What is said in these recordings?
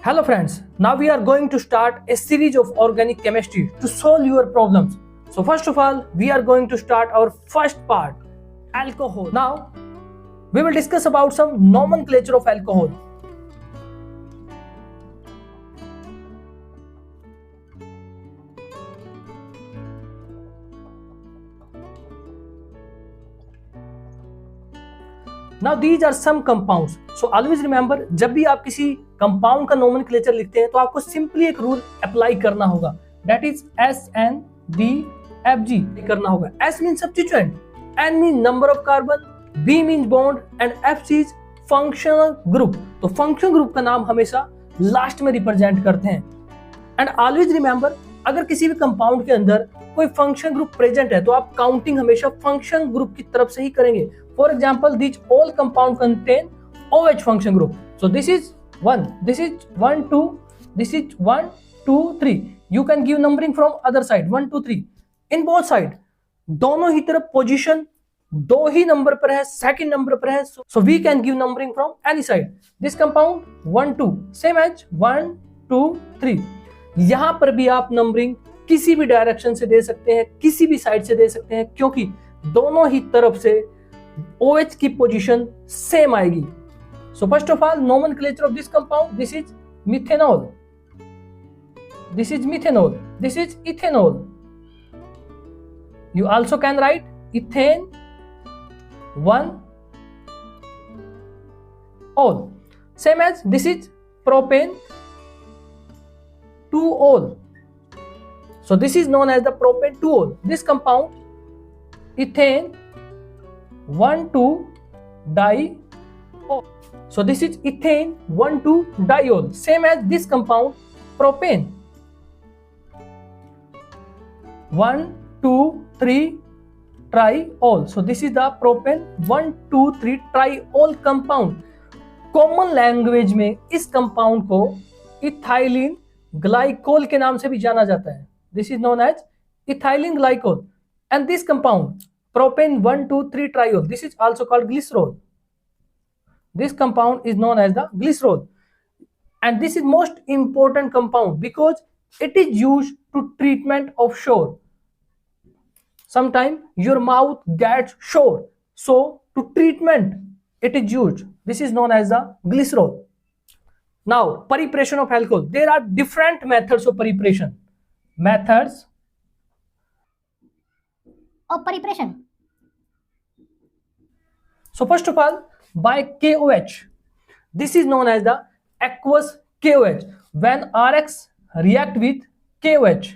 Hello friends, now we are going to start a series of organic chemistry to solve your problems. So first of all, we are going to start our first part, alcohol. Now, we will discuss about some nomenclature of alcohol. Now these are some compounds. So always remember, जब भी आप किसी compound का nomenclature लिखते हैं तो आपको simply एक रूल अप्लाई करना होगा, दैट इज SNDFG करना होगा. S mean substituent, N mean number of carbon, B mean bond and F is functional group. तो फंक्शनल ग्रुप का नाम हमेशा लास्ट में रिप्रेजेंट करते हैं. एंड ऑलवेज रिमेंबर, अगर किसी भी कंपाउंड के अंदर कोई फंक्शन ग्रुप प्रेजेंट है तो आप काउंटिंग हमेशा फंक्शन ग्रुप की तरफ से ही करेंगे. For example, these all compound contain OH function group. So this is 1, this is 1, 2, this is 1, 2, 3. You can give numbering from other side 1, 2, 3. In both side, दोनों ही तरफ पोजीशन दो ही नंबर पर है, सेकंड नंबर पर है. So we can give numbering from any side. This compound 1, 2, same as 1, 2, 3. यहाँ पर भी आप नंबरिंग किसी भी डायरेक्शन से दे सकते हैं, किसी भी साइड से दे सकते हैं, क्योंकि दोनों ही तरफ से OH की पोजीशन सेम आएगी. So first of all, nomenclature of this compound, this is methanol, this is methanol, this is ethanol. You also can write ethane 1 ol. Same as this is propane 2 ol. So this is known as the propane 2 ol. This compound ethane 1, 2 diol. So this is ethane 1, 2 diol. Same as this compound propane 1, 2, 3 triol. So this is the propane 1, 2, 3 triol compound. Common language में इस compound को ethylene glycol के नाम से भी जाना जाता है. This is known as ethylene glycol. And this compound propane 1, 2, 3 triol, this is also called glycerol. This compound is known as the glycerol, and this is most important compound because it is used to treatment of sore. Sometimes your mouth gets sore, so to treatment it is used. This is known as the glycerol. Now preparation of alcohol, there are different methods of preparation. Methods of preparation. So first of all, by KOH, this is known as the aqueous KOH. When RX react with KOH,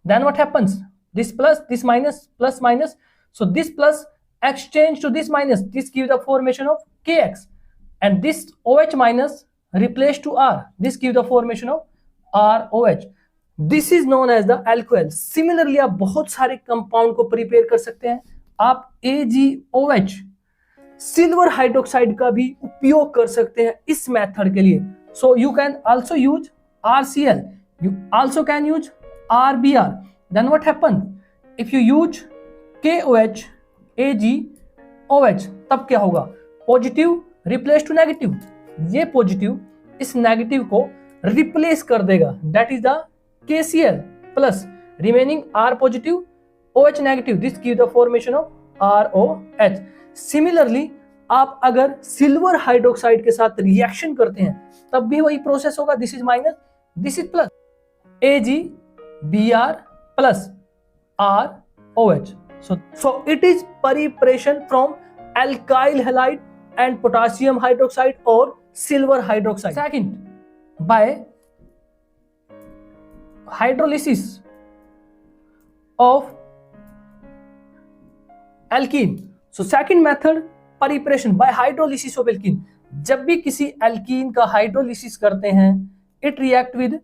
then what happens? This plus, this minus, plus minus. So this plus exchange to this minus, this gives the formation of KX, and this OH minus replaced to R, this gives the formation of ROH. This is known as the alcohol. Similarly आप बहुत सारे compound को prepare कर सकते हैं. आप AgOH silver hydroxide का भी उपयोग कर सकते हैं इस मेथड के लिए. So you can also use RCl, you also can use RBr. Then what happen if you use KOH AgOH, तब क्या होगा? Positive replace to negative. ये पॉजिटिव इस नेगेटिव को रिप्लेस कर देगा, that is the KCl plus remaining R positive OH negative. This gives the formation of ROH. Similarly, आप अगर सिल्वर हाइड्रोक्साइड के साथ रिएक्शन करते हैं तब भी वही प्रोसेस होगा. This is minus, this is plus. AgBr plus ROH. So it is preparation from alkyl halide and potassium hydroxide or silver hydroxide. Second, by hydrolysis of alkene. So second method, preparation by hydrolysis of alkene. जब भी किसी alkene का hydrolysis करते हैं, it react with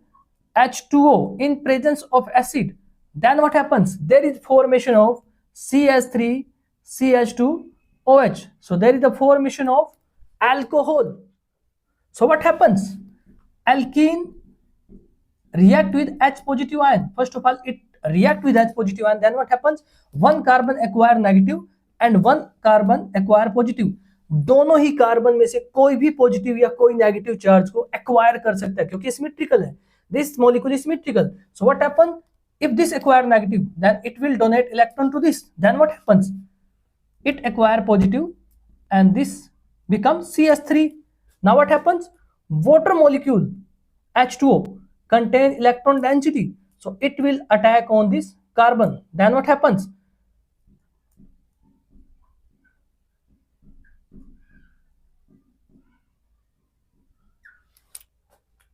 H2O in presence of acid. Then what happens? There is formation of CH3 CH2OH. So there is the formation of alcohol. So what happens? Alkene react with H positive ion. First of all, it react with H positive ion. Then what happens? One carbon acquire negative and one carbon acquire positive. दोनों ही carbon में से कोई भी positive या कोई negative charge को acquire कर सकता है क्योंकि सिमेट्रिकल है. This molecule is symmetrical. So what happen if this acquire negative, then it will donate electron to this. Then what happens? It acquire positive and this becomes CH3. Now what happens? Water molecule H2O contain electron density, so it will attack on this carbon. Then what happens?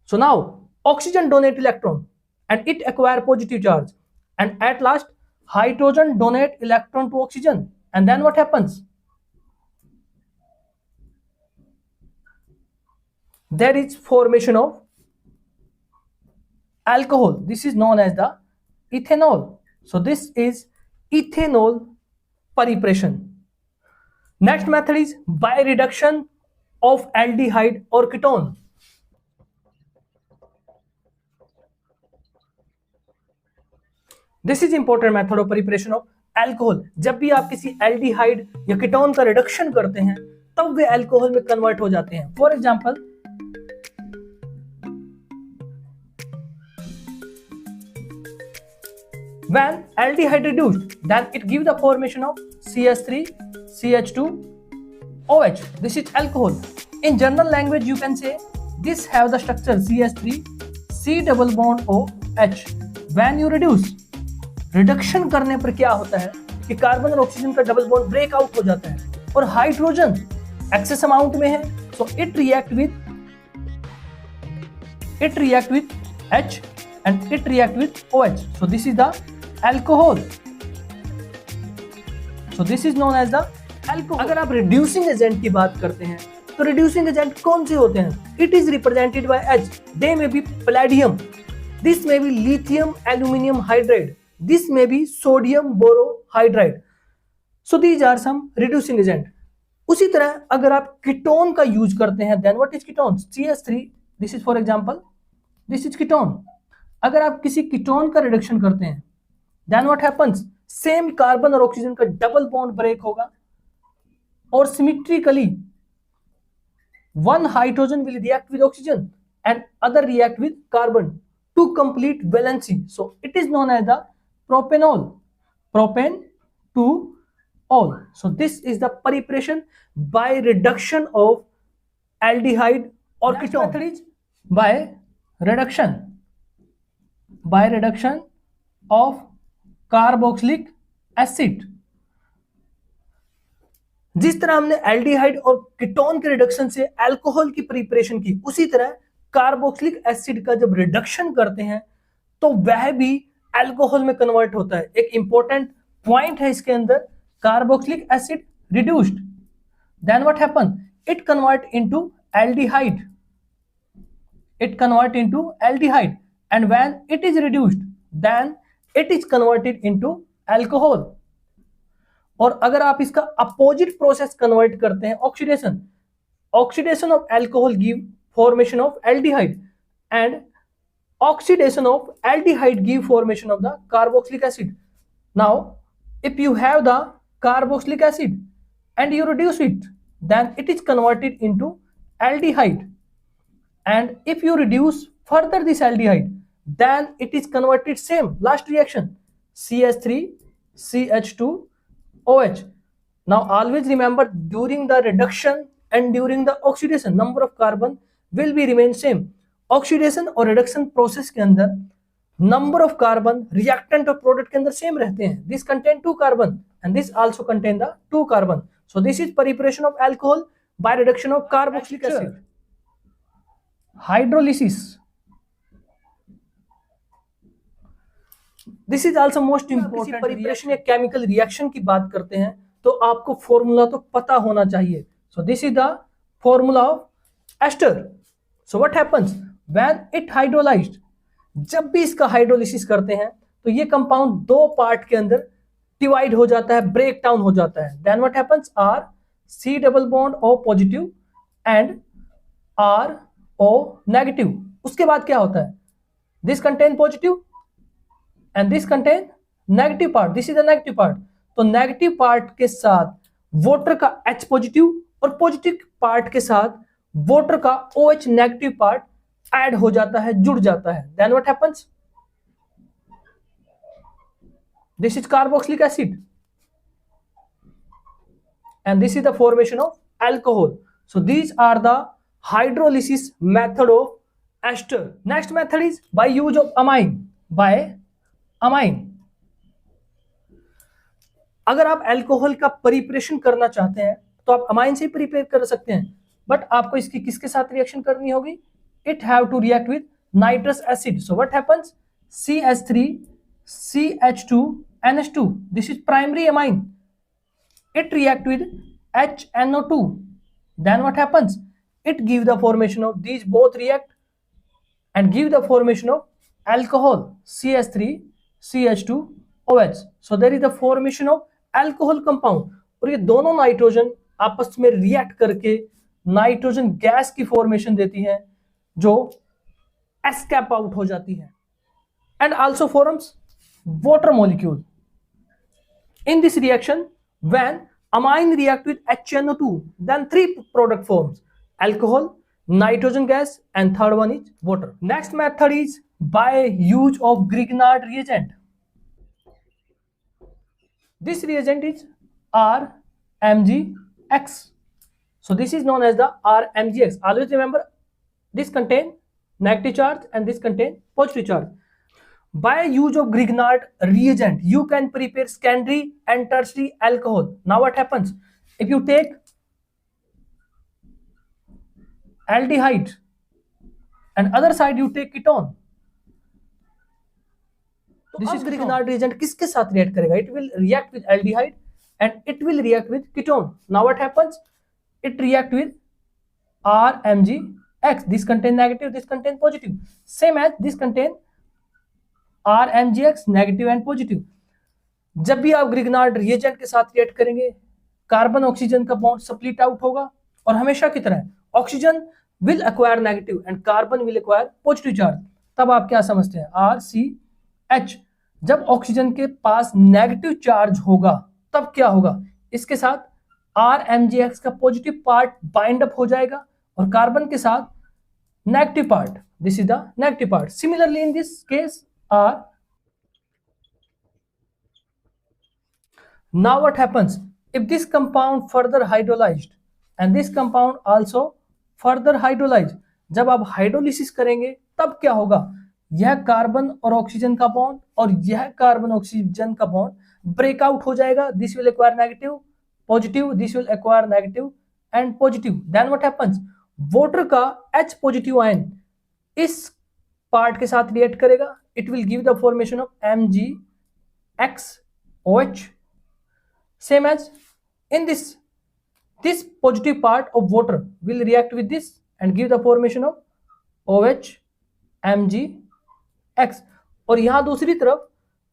So now oxygen donate electron and it acquire positive charge, and at last hydrogen donate electron to oxygen, and then what happens? There is formation of alcohol. This is known as the ethanol. So this is ethanol preparation. Next method is by reduction of aldehyde or ketone. This is important method of preparation of alcohol. जब भी आप किसी aldehyde या ketone का reduction करते हैं तब वे alcohol में कन्वर्ट हो जाते हैं. For example, when aldehyde reduced, then it gives the formation of CH3, CH2, OH. This is alcohol. In general language, you can say this have the structure CH3, C double bond OH. When you reduce, reduction करने पर क्या होता है कि carbon और oxygen का double bond break out हो जाता है और हाइड्रोजन एक्सेस अमाउंट में है, so it react with H and it react with OH. So this is the alcohol. So this is known as the alcohol. अगर आप रिड्यूसिंग एजेंट की बात करते हैं तो रिड्यूसिंग एजेंट कौन से होते हैं? It is represented by H. They may be palladium. This may be lithium aluminum hydride. This may be sodium borohydride. So these are some reducing agent. उसी तरह अगर आप कीटोन का यूज करते हैं, then what is ketone? CH3. This is for example. This is ketone. अगर आप किसी कीटोन का रिडक्शन करते हैं, then what happens? Same carbon और ऑक्सीजन का डबल बॉन्ड ब्रेक होगा और symmetrically one hydrogen will react with oxygen and other react with carbon to complete valency. So it is known as the propanol. Propane to all. So this is the preparation by reduction of aldehyde or ketone. Method is by reduction. By reduction of carboxylic acid. जिस तरह हमने aldehyde और ketone के reduction से alcohol की preparation की, उसी तरह कार्बोक्सिलिक एसिड का जब रिडक्शन करते हैं तो वह भी अल्कोहल में कन्वर्ट होता है. एक इंपॉर्टेंट पॉइंट है इसके अंदर, carboxylic acid reduced, then what happen? It convert into aldehyde. It convert into aldehyde, and when it is reduced, then it is converted into alcohol. और अगर आप इसका अपोजिट प्रोसेस कन्वर्ट करते हैं, oxidation of alcohol give formation of aldehyde and oxidation of aldehyde give formation of the carboxylic acid. Now if you have the carboxylic acid and you reduce it, then it is converted into aldehyde. And if you reduce further this aldehyde, then it is converted same last reaction CH3 CH2 OH. Now always remember, during the reduction and during the oxidation number of carbon will be remain same. Oxidation और reduction process के अंदर number of carbon reactant और product के अंदर same रहते हैं. This contain 2 carbon and this also contain the 2 carbon. So this is preparation of alcohol by reduction of carboxylic acid. Hydrolysis. This is also most important. Preparation या chemical reaction की बात करते हैं तो आपको फॉर्मूला तो पता होना चाहिए. So this is the formula of ester. So what happens when it hydrolyzed? जब भी इसका हाइड्रोलिसिस करते हैं तो ये कंपाउंड 2 पार्ट के अंदर डिवाइड हो जाता है, ब्रेक डाउन हो जाता है. Then what happens? R C double bond O positive and R O negative. उसके बाद क्या होता है? This contain positive and this contain negative part. This is the negative part. तो नेगेटिव पार्ट के साथ वाटर का H पॉजिटिव और पॉजिटिव पार्ट के साथ वाटर का OH नेगेटिव पार्ट ऐड हो जाता है, जुड़ जाता है. Then what happens? This is carboxylic acid and this is the formation of alcohol. So these are the hydrolysis method of ester. Next method is by use of amine. By amine. अगर आप alcohol का preparation करना चाहते हैं तो आप amine से ही prepare कर सकते हैं, बट आपको इसकी किसके साथ रिएक्शन करनी होगी? It have to react with nitrous acid. So what happens? CH3 CH2 NH2. This is primary amine. It react with HNO2. Then what happens? It give the formation of these both react and give the formation of alcohol CH3 CH2 OH. So there is the formation of alcohol compound. और ये दोनों nitrogen आपस में react करके nitrogen gas की formation देती है जो एस्केप आउट हो जाती है and also forms water molecule. In this reaction, when amine react with HNO2, then three product forms: alcohol, nitrogen gas, and third one is water. Next method is by use of Grignard reagent. This reagent is RMgX. So this is known as the RMgX. Always remember, this contain negative charge and this contain positive charge. By use of Grignard reagent, you can prepare secondary and tertiary alcohol. Now what happens? If you take aldehyde and other side you take ketone, this is Grignard reagent किसके साथ react करेगा? It will react with aldehyde and it will react with ketone. Now what happens? It react with RMgX. This contain negative, this contain positive. Same as this contain RMgX negative and positive. जब भी आप Grignard reagent के साथ react करेंगे, carbon oxygen का bond split out होगा और हमेशा की तरह oxygen will acquire negative and carbon will acquire positive charge. तब आप क्या समझते हैं? RCH. जब ऑक्सीजन के पास नेगेटिव चार्ज होगा तब क्या होगा? इसके साथ RMgX का पॉजिटिव पार्ट बाइंड अप हो जाएगा और कार्बन के साथ negative part. This is the negative part. Similarly in this case R. Now what happens? If this compound further hydrolyzed and this compound also further hydrolyzed, जब आप hydrolysis करेंगे तब क्या होगा? यह कार्बन और ऑक्सीजन का बॉन्ड और यह कार्बन ऑक्सीजन का बॉन्ड ब्रेकआउट हो जाएगा. This will acquire negative positive, this will acquire negative and positive. Then what happens? Water का H पॉजिटिव आयन इस पार्ट के साथ रिएक्ट करेगा. It will give the formation of MgXOH. Same as in this positive part of water will react with this and give the formation of OH MgX. और यहां दूसरी तरफ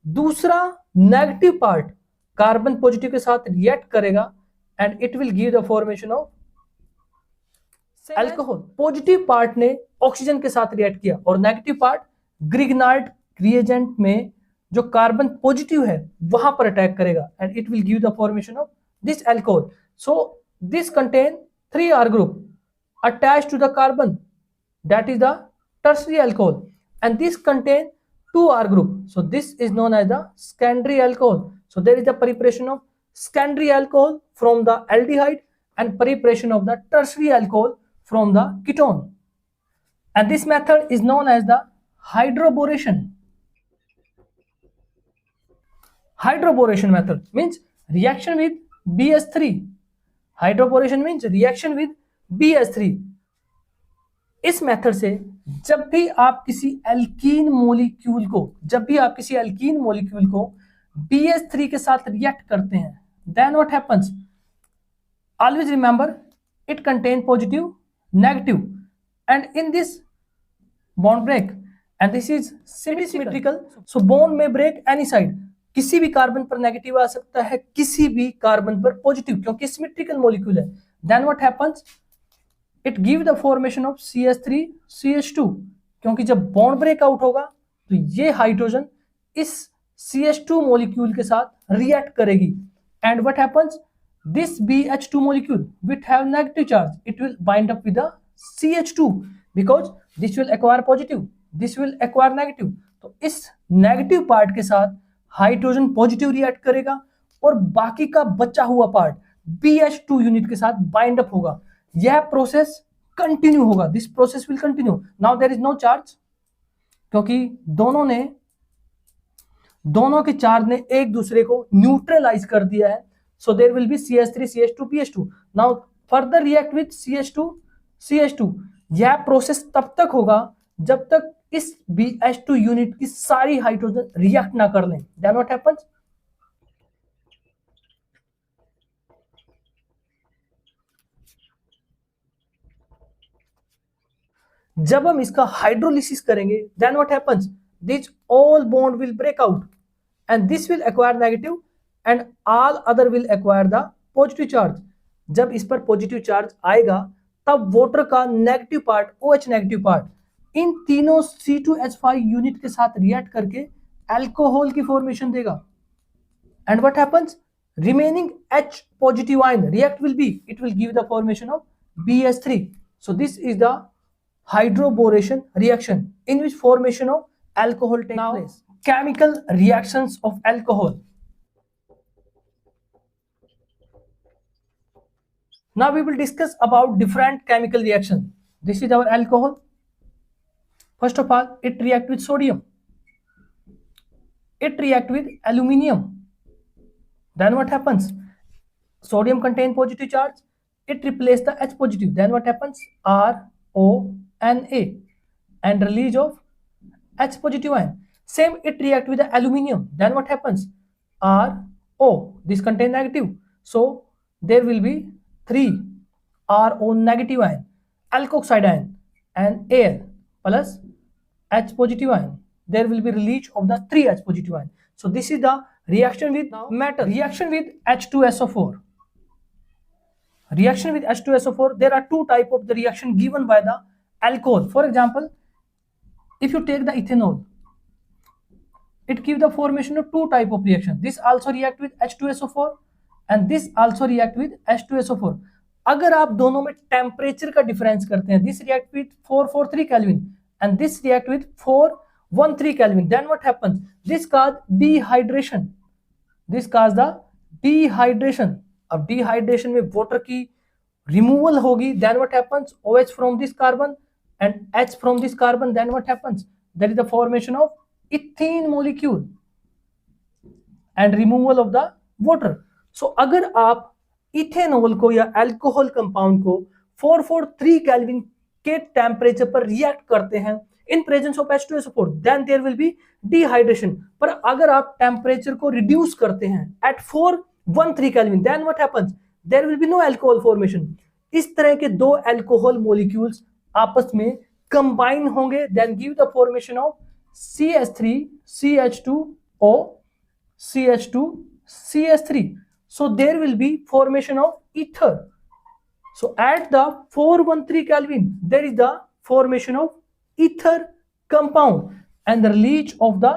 दूसरा negative part carbon positive के साथ react करेगा and it will give the formation of alcohol. Positive part ने oxygen के साथ रिएक्ट किया और नेगेटिव पार्ट ग्रिग्नार्ड रिएजेंट में जो कार्बन पॉजिटिव है वहां पर अटैक करेगा and it will give the formation of this alcohol. So this contain 3R group attached to the carbon, that is the tertiary alcohol, and this contain 2R group. So this is known as the secondary alcohol. So there is the preparation of secondary alcohol from the aldehyde and preparation of the tertiary alcohol from the ketone. And this method is known as the hydroboration. Hydroboration method means reaction with BS3. Hydroboration means reaction with BS3. इस method से जब भी आप किसी alkene molecule को BS3 के साथ react करते हैं, then what happens? Always remember, it contain positive, negative, and in this bond break, and this is symmetrical. So bond may break any side. किसी भी कार्बन पर नेगेटिव आ सकता है, किसी भी कार्बन पर पॉजिटिव, क्योंकि सिमेट्रिकल मॉलिक्यूल है. Then what happens? It give the formation of CH3 CH2, क्योंकि जब बॉन्ड ब्रेक आउट होगा तो ये हाइड्रोजन इस CH2 मॉलिक्यूल के साथ रिएक्ट करेगी and what happens? this BH2 molecule which have negative charge, it will bind up with the CH2 because this will acquire positive, this will acquire negative. तो इस negative part के साथ hydrogen positive react करेगा और बाकी का बचा हुआ पार्ट BH2 यूनिट के साथ बाइंड अप होगा. यह प्रोसेस कंटिन्यू होगा. This process will continue. Now there is no charge, क्योंकि दोनों के चार्ज ने एक दूसरे को न्यूट्रलाइज कर दिया है. So there will be CH3, CH2, BH2. Now further react with CH2, CH2. यह प्रोसेस तब तक होगा जब तक इस BH2 यूनिट की सारी हाइड्रोजन रिएक्ट ना कर लें. Then what happens? जब हम इसका हाइड्रोलिसिस करेंगे, then what happens? This all bond will break out and this will acquire negative and all other will acquire the positive charge. जब इस पर पॉजिटिव चार्ज आएगा तब वाटर का negative part, OH negative part, इन तीनों C2H5 unit के साथ रिएक्ट करके अल्कोहल की फॉर्मेशन देगा. And what happens? Remaining H positive ion react will be, it will give the formation of BH3. So this is the hydroboration reaction in which formation of alcohol takes place. Chemical reactions of alcohol. Now we will discuss about different chemical reactions. This is our alcohol. First of all, it reacts with sodium. It reacts with aluminium. Then what happens? Sodium contains positive charge. It replaces the H positive. Then what happens? RONA and release of H positive ion. Same, it reacts with the aluminium. Then what happens? RO. This contains negative. So there will be 3 RO negative ion, alkoxide ion, and Al plus H positive ion. There will be release of the 3 H positive ion. So this is the reaction with metal. Reaction with H2SO4. Reaction with H2SO4, there are two types of the reaction given by the alcohol. For example, if you take the ethanol, it gives the formation of two type of reaction. This also react with H2SO4 and this also react with H2SO4. अगर आप दोनों में temperature का difference करते हैं, this react with 443 Kelvin and this react with 413 Kelvin, then what happens? This cause dehydration. This cause the dehydration. अब dehydration में water की removal होगी, then what happens? OH from this carbon and H from this carbon, then what happens? There is the formation of ethene molecule and removal of the water. So अगर आप ethanol को या alcohol compound को 443 kelvin के temperature पर react करते हैं in presence of H2SO4, then there will be dehydration. पर अगर आप टेम्परेचर को रिड्यूस करते हैं at 413 kelvin, then what happens? There will be no alcohol formation. इस तरह के दो अल्कोहल मॉलिक्यूल्स आपस में कंबाइन होंगे, then give the formation of CH3 CH2O CH2 CH3. So there will be formation of ether. So at the 413 Kelvin, there is the formation of ether compound and the release of the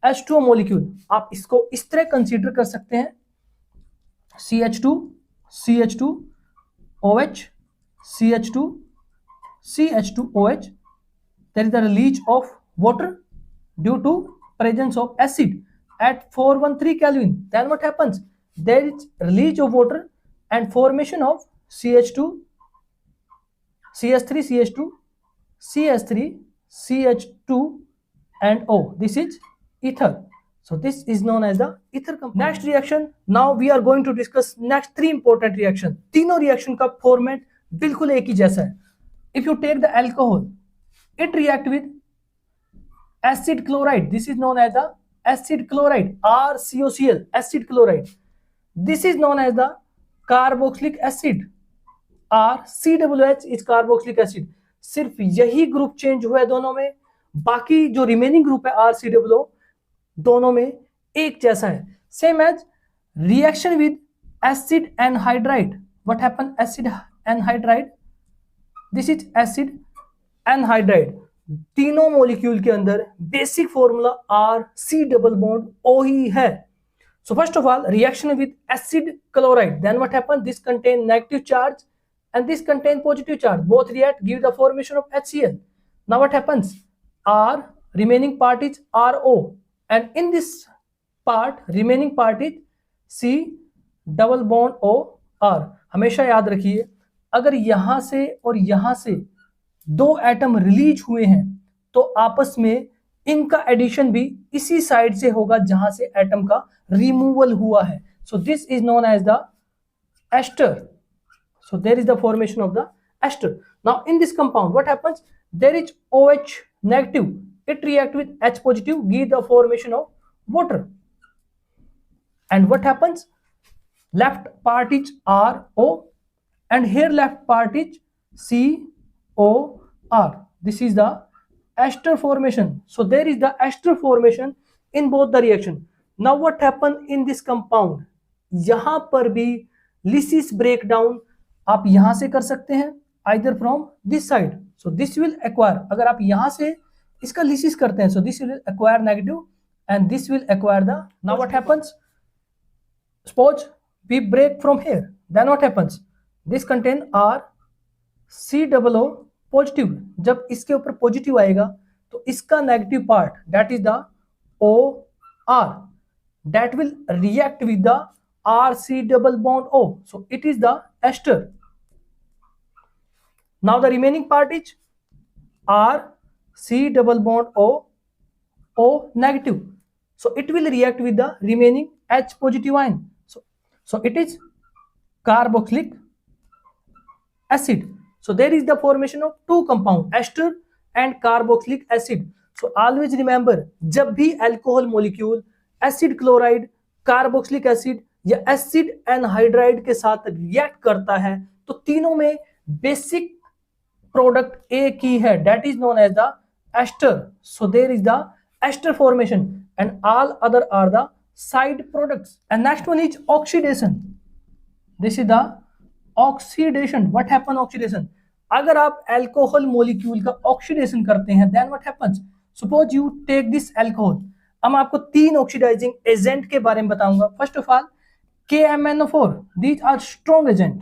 H2O molecule. आप इसको इस तरह consider कर सकते हैं, CH2 CH2 OH CH2 CH2 OH. There is the release of water due to presence of acid at 413 Kelvin. Then what happens? There is release of water and formation of CH2 CH3 CH2 CH3 CH2 and O. This is ether. So this is known as the ether compound. Next reaction, now we are going to discuss next 3 important reaction. तीनों reaction का format बिल्कुल एक ही जैसा है. If you take the alcohol, it react with acid chloride. This is known as the acid chloride, RCOCl, acid chloride. This is known as the carboxylic acid, RCOOH is carboxylic acid. सिर्फ यही group change हुआ है दोनों में, बाकी जो remaining group है RCOO दोनों में एक जैसा है. Same as reaction with acid anhydride. What happen? Acid anhydride, this is acid anhydride. तीनों मॉलिक्यूल के अंदर basic formula R C double bond O ही है. So first of all, reaction with acid chloride. Then what happens? This contain negative charge and this contain positive charge. Both react, give the formation of HCl. Now what happens? R, remaining part is RO, and in this part, remaining part is C double bond O R. हमेशा याद रखिए, अगर यहां से और यहां से दो एटम रिलीज हुए हैं तो आपस में इनका एडिशन भी इसी साइड से होगा जहां से एटम का रिमूवल हुआ है. So this is known as the ester. So there is the formation of the ester. Now in this compound, what happens? There is OH negative. It react with H positive, give the formation of water. And what happens? Left part is RO, and here left part is COR. This is the ester formation. So there is the ester formation in both the reaction. Now what happens in this compound? यहाँ पर भी lysis breakdown आप यहां से कर सकते हैं, either from this side. So this will acquire, अगर आप यहां से इसका lysis करते हैं, so this will acquire negative and this will acquire the. Now what happens? Suppose we break from here, then what happens? This contain R C double O positive. जब इसके ऊपर पॉजिटिव आएगा तो इसका negative part, that is the OR, that will react with the RC double bond O. So it is the ester. Now the remaining part is RC double bond O negative. So it will react with the remaining H positive ion. So it is carboxylic acid. So there is the formation of two compound, ester and carboxylic acid. So always remember, जब भी alcohol molecule acid chloride, carboxylic acid या acid anhydride के साथ react करता है तो तीनों में बेसिक प्रोडक्ट एक ही है, that is known as the ester. So there is the ester formation and all other are the side products. And next one is oxidation. This is the oxidation. What happen oxidation? अगर आप alcohol molecule का oxidation करते हैं, then what happens? Suppose you take this alcohol. अब मैं आपको तीन oxidising agent के बारे में बताऊंगा. First of all KMnO4. These are strong agent.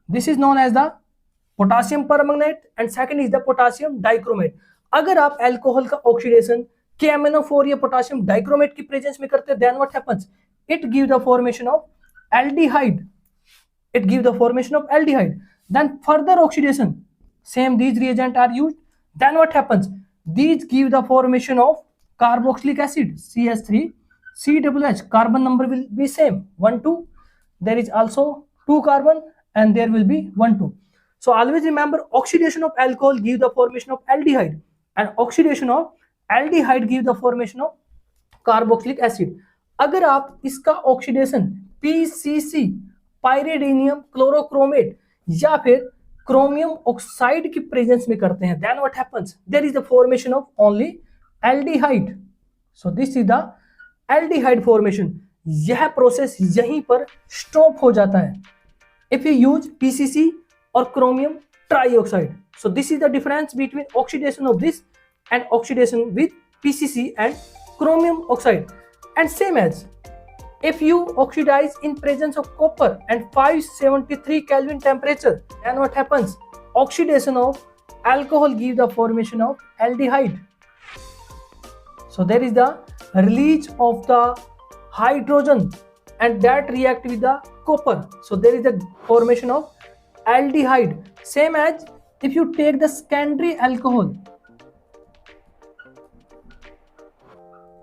This is known as the potassium permanganate and second is the potassium dichromate. अगर आप अल्कोहल का ऑक्सीडेशन KMnO4 या पोटेशियम डाइक्रोमेट की प्रेजेंस में करते हैं, then what happens? It give the formation of aldehyde. It give the formation of aldehyde. Then further oxidation, same these reagent are used. Then what happens? These give the formation of carboxylic acid CH3 COOH. Carbon number will be same 1 2. There is also 2 carbon and there will be 1 2. So always remember, oxidation of alcohol give the formation of aldehyde and oxidation of aldehyde give the formation of carboxylic acid. अगर आप इसका oxidation PCC पाइरिडीनियम chlorochromate या फिर chromium oxide की presence में करते हैं, then what happens? There is the formation of only aldehyde. So this is the aldehyde formation. यह प्रोसेस यहीं पर स्टॉप हो जाता है if you use PCC और chromium trioxide. So this is the difference between oxidation of this and oxidation with PCC and chromium oxide. And same as if you oxidize in presence of copper and 573 Kelvin temperature, then what happens? Oxidation of alcohol give the formation of aldehyde. So there is the release of the hydrogen and that react with the copper. So there is the formation of aldehyde. Same as if you take the secondary alcohol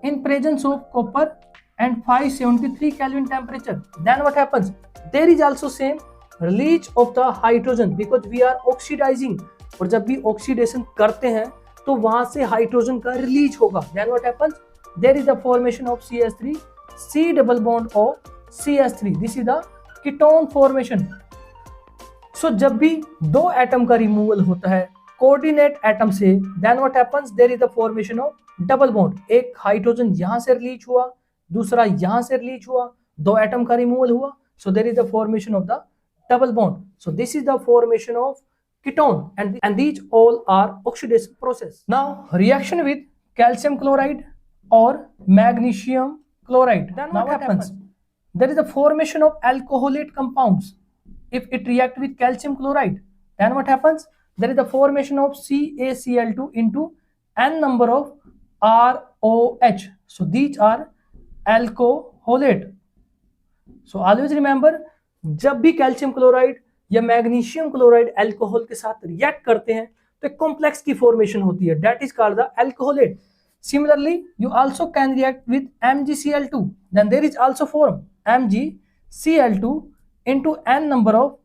in presence of copper and 573 Kelvin temperature, then what happens? There is also same release of the hydrogen because we are oxidizing. और जब भी oxidation करते हैं तो वहां से hydrogen का release होगा. Then what happens? There is the formation of CH3 C double bond O CH3. This is the ketone formation. So जब भी दो एटम का रिमूवल होता है कोऑर्डिनेट एटम से, then what happens? There is the formation of double bond. एक hydrogen यहां से रिलीज हुआ, दूसरा यहां से रिलीज हुआ, दो एटम का रिमूवल हुआ. So there is the formation of the double bond. So this is the formation of ketone and these all are oxidation process. Now reaction with calcium chloride or magnesium chloride. Then now what happens? There is a formation of alcoholate compounds. If it react with calcium chloride, then what happens? There is a formation of CaCl2 into n number of ROH. So these are alcoholate. So always remember, जब भी calcium chloride या magnesium chloride alcohol के साथ react करते हैं तो एक complex की फॉर्मेशन होती है, that is called the alcoholate. Similarly, you also can react with MgCl2. Then there is also form MgCl2 into n number of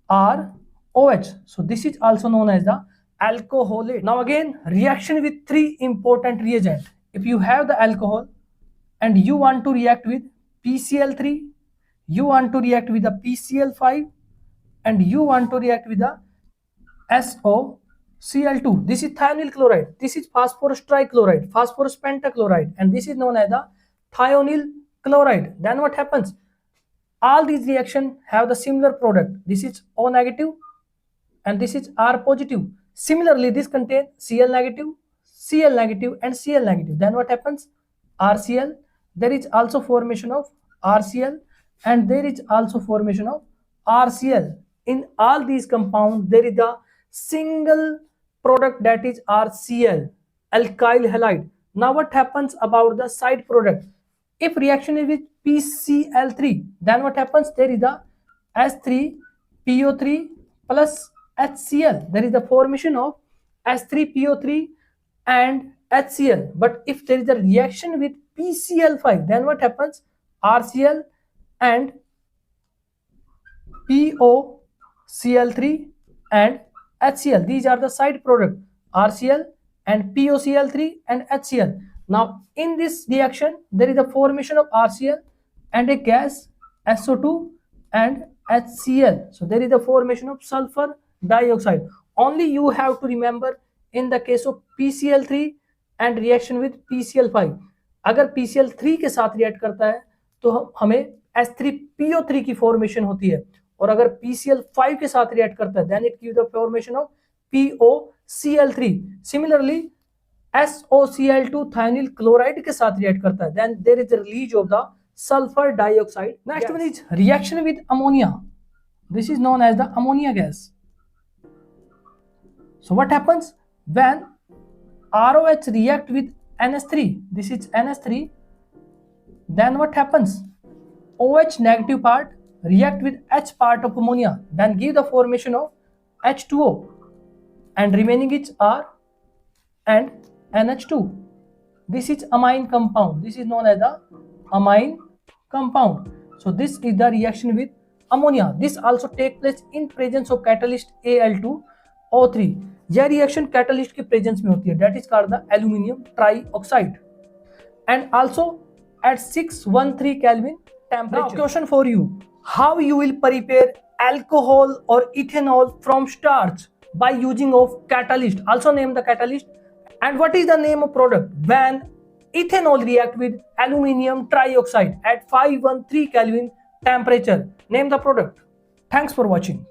ROH. So this is also known as the alcoholate. Now again, reaction with three important reagents. If you have the alcohol and you want to react with PCl3, you want to react with the PCl5, and you want to react with the SOCl2. This is thionyl chloride, this is phosphorus trichloride, phosphorus pentachloride, and this is known as the thionyl chloride. Then what happens? All these reactions have the similar product. This is O negative and this is R positive. Similarly, this contains Cl negative, Cl negative, and Cl negative. Then what happens? RCl. There is also formation of RCl, and there is also formation of RCl. In all these compounds, there is a single product, that is RCl, alkyl halide. Now what happens about the side product? If reaction is with PCl3, then what happens? There is the S3PO3 plus HCl. There is the formation of S3PO3 and HCl. But if there is a reaction with PCl5, then what happens? RCl and POCl3 and HCl. These are the side product, RCl and POCl3 and HCl. Now in this reaction, there is a formation of RCl and a gas SO2 and HCl. So there is a formation of sulfur dioxide. Only you have to remember, in the case of PCl3 and reaction with PCl5, अगर PCl3 के साथ react करता है तो हमें S3PO3 की formation होती है, और अगर PCl5 के साथ रिएक्ट करता है then it give the formation of POCl3. Similarly SOCl2 thionyl chloride के साथ रिएक्ट करता है, then there is release of the sulphur dioxide. Next one is reaction with ammonia. This is known as the ammonia gas. So what happens when ROH react with NH3? This is NH3. Then what happens? OH negative part react with H part of ammonia, then give the formation of H2O, and remaining is R and NH2. This is amine compound. This is known as the amine compound. So this is the reaction with ammonia. This also take place in presence of catalyst Al2O3. यह reaction catalyst के presence में होती है, that is called the aluminium trioxide, and also at 613 Kelvin temperature. Now question for you: how you will prepare alcohol or ethanol from starch by using of catalyst? Also name the catalyst. And what is the name of product when ethanol react with aluminium trioxide at 513 Kelvin temperature? Name the product. Thanks for watching.